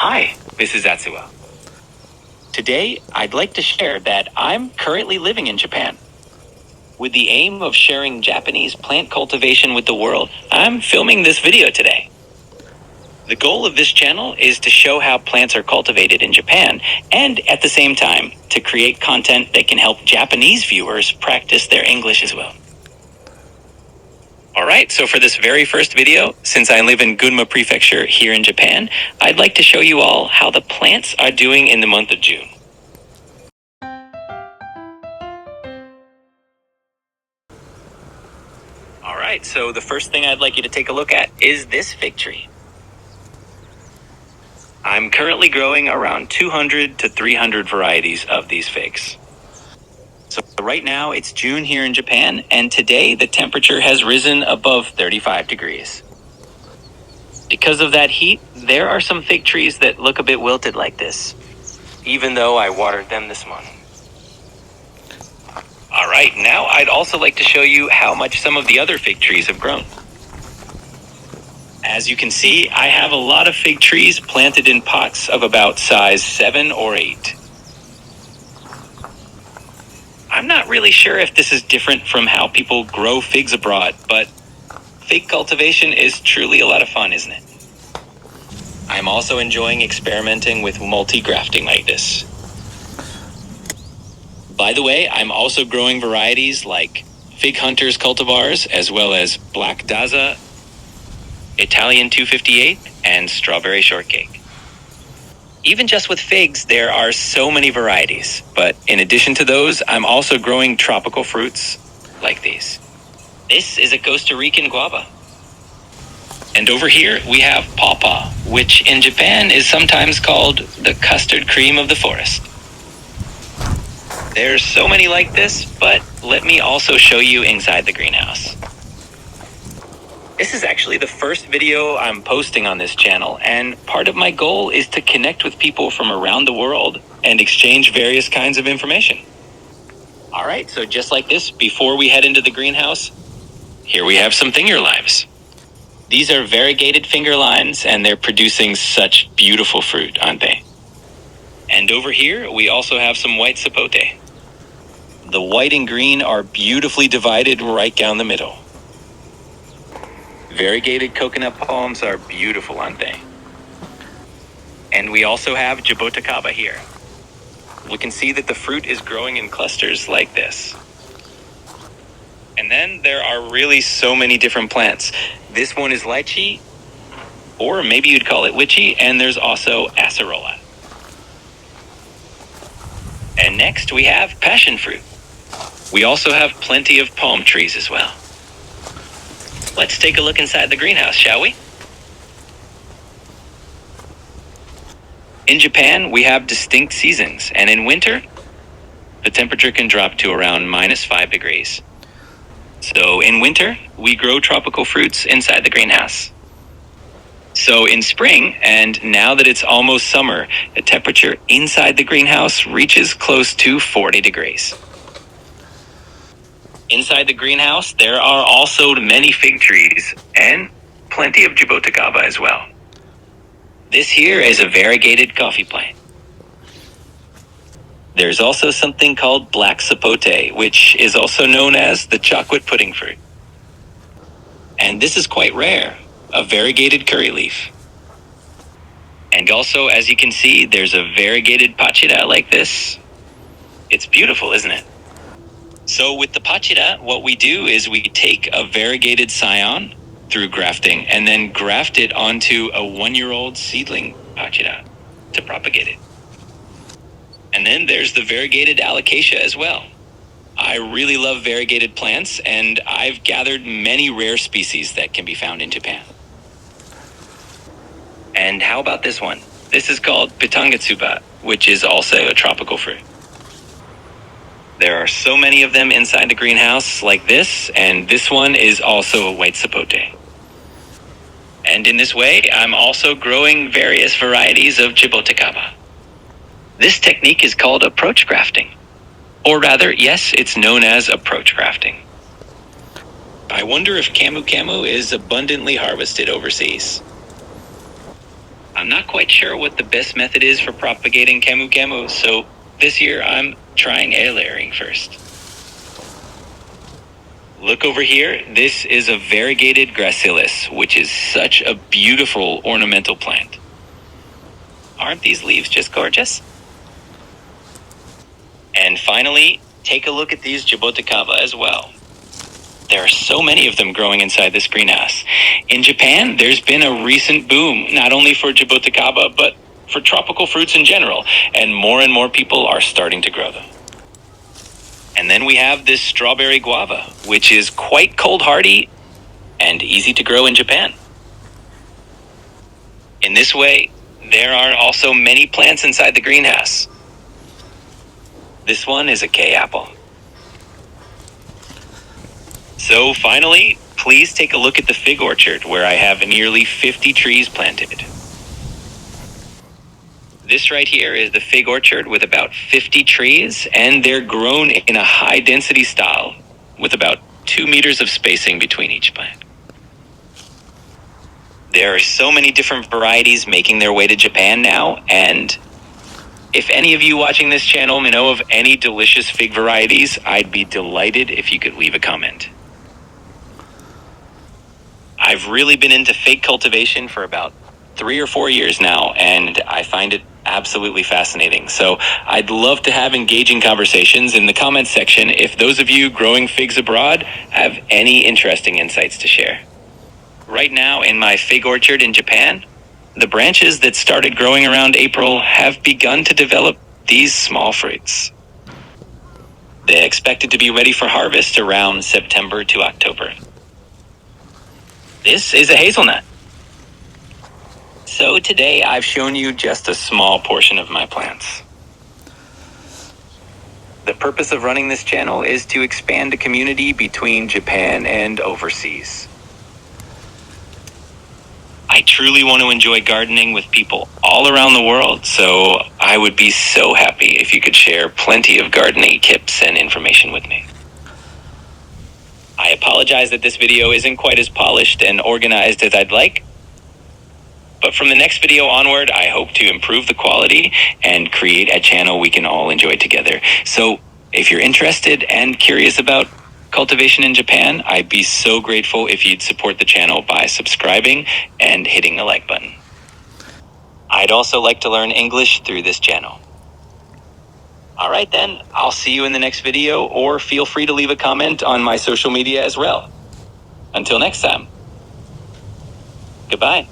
Hi, this is Atsuo. Today, I'd like to share that I'm currently living in Japan. With the aim of sharing Japanese plant cultivation with the world, I'm filming this video today. The goal of this channel is to show how plants are cultivated in Japan, and at the same time, to create content that can help Japanese viewers practice their English as well. Alright, so for this very first video, since I live in Gunma Prefecture here in Japan, I'd like to show you all how the plants are doing in the month of June. Alright, so the first thing I'd like you to take a look at is this fig tree. I'm currently growing around 200 to 300 varieties of these figs. So right now it's June here in Japan, and today the temperature has risen above 35 degrees. Because of that heat, there are some fig trees that look a bit wilted like this, even though I watered them this morning. Alright, now I'd also like to show you how much some of the other fig trees have grown. As you can see, I have a lot of fig trees planted in pots of about size 7 or 8. I'm not really sure if this is different from how people grow figs abroad, but fig cultivation is truly a lot of fun, isn't it? I'm also enjoying experimenting with multi-grafting like this. By the way, I'm also growing varieties like Fig Hunter's cultivars, as well as Black Daza, Italian 258, and Strawberry Shortcake. Even just with figs, there are so many varieties, but in addition to those, I'm also growing tropical fruits like these. This is a Costa Rican guava. And over here, we have pawpaw, which in Japan is sometimes called the custard cream of the forest. There's so many like this, but let me also show you inside the greenhouse. This is actually the first video I'm posting on this channel, and part of my goal is to connect with people from around the world and exchange various kinds of information. Alright, so just like this, before we head into the greenhouse, here we have some finger limes. These are variegated finger limes, and they're producing such beautiful fruit, aren't they? And over here, we also have some white sapote. The white and green are beautifully divided right down the middle. Variegated coconut palms are beautiful, aren't they? And we also have jaboticaba here. We can see that the fruit is growing in clusters like this. And then there are really so many different plants. This one is lychee, or maybe you'd call it witchy, and there's also acerola. And next we have passion fruit. We also have plenty of palm trees as well. Let's take a look inside the greenhouse, shall we? In Japan, we have distinct seasons, and in winter, the temperature can drop to around -5 degrees. So in winter, we grow tropical fruits inside the greenhouse. So in spring, and now that it's almost summer, the temperature inside the greenhouse reaches close to 40 degrees. Inside the greenhouse, there are also many fig trees and plenty of jaboticaba as well. This here is a variegated coffee plant. There's also something called black sapote, which is also known as the chocolate pudding fruit. And this is quite rare, a variegated curry leaf. And also, as you can see, there's a variegated pachira like this. It's beautiful, isn't it? So with the pachira, what we do is we take a variegated scion through grafting and then graft it onto a 1-year-old seedling pachira to propagate it. And then there's the variegated alocasia as well. I really love variegated plants, and I've gathered many rare species that can be found in Japan. And how about this one? This is called pitangatsuba, which is also a tropical fruit. There are so many of them inside the greenhouse like this, and this one is also a white sapote. And in this way, I'm also growing various varieties of jaboticaba. This technique is called approach grafting. Or rather, yes, it's known as approach grafting. I wonder if camu camu is abundantly harvested overseas. I'm not quite sure what the best method is for propagating camu camu, so this year I'm trying air layering first. Look over here, this is a variegated gracilis, which is such a beautiful ornamental plant. Aren't these leaves just gorgeous? And finally, take a look at these jaboticaba as well. There are so many of them growing inside this greenhouse. In Japan, there's been a recent boom, not only for jaboticaba, but for tropical fruits in general, and more people are starting to grow them. And then we have this strawberry guava, which is quite cold hardy and easy to grow in Japan. In this way, there are also many plants inside the greenhouse. This one is a K-apple. So finally, please take a look at the fig orchard where I have nearly 50 trees planted. This right here is the fig orchard with about 50 trees, and they're grown in a high density style with about 2 meters of spacing between each plant. There are so many different varieties making their way to Japan now, and if any of you watching this channel know of any delicious fig varieties, I'd be delighted if you could leave a comment. I've really been into fig cultivation for about 3 or 4 years now, and I find it absolutely fascinating. So I'd love to have engaging conversations in the comments section if those of you growing figs abroad have any interesting insights to share. Right now in my fig orchard in Japan, the branches that started growing around April have begun to develop these small fruits. They're expected to be ready for harvest around September to October. This is a hazelnut. So today I've shown you just a small portion of my plants. The purpose of running this channel is to expand a community between Japan and overseas. I truly want to enjoy gardening with people all around the world, so I would be so happy if you could share plenty of gardening tips and information with me. I apologize that this video isn't quite as polished and organized as I'd like, but from the next video onward, I hope to improve the quality and create a channel we can all enjoy together. So if you're interested and curious about cultivation in Japan, I'd be so grateful if you'd support the channel by subscribing and hitting the like button. I'd also like to learn English through this channel. Alright then, I'll see you in the next video, or feel free to leave a comment on my social media as well. Until next time. Goodbye.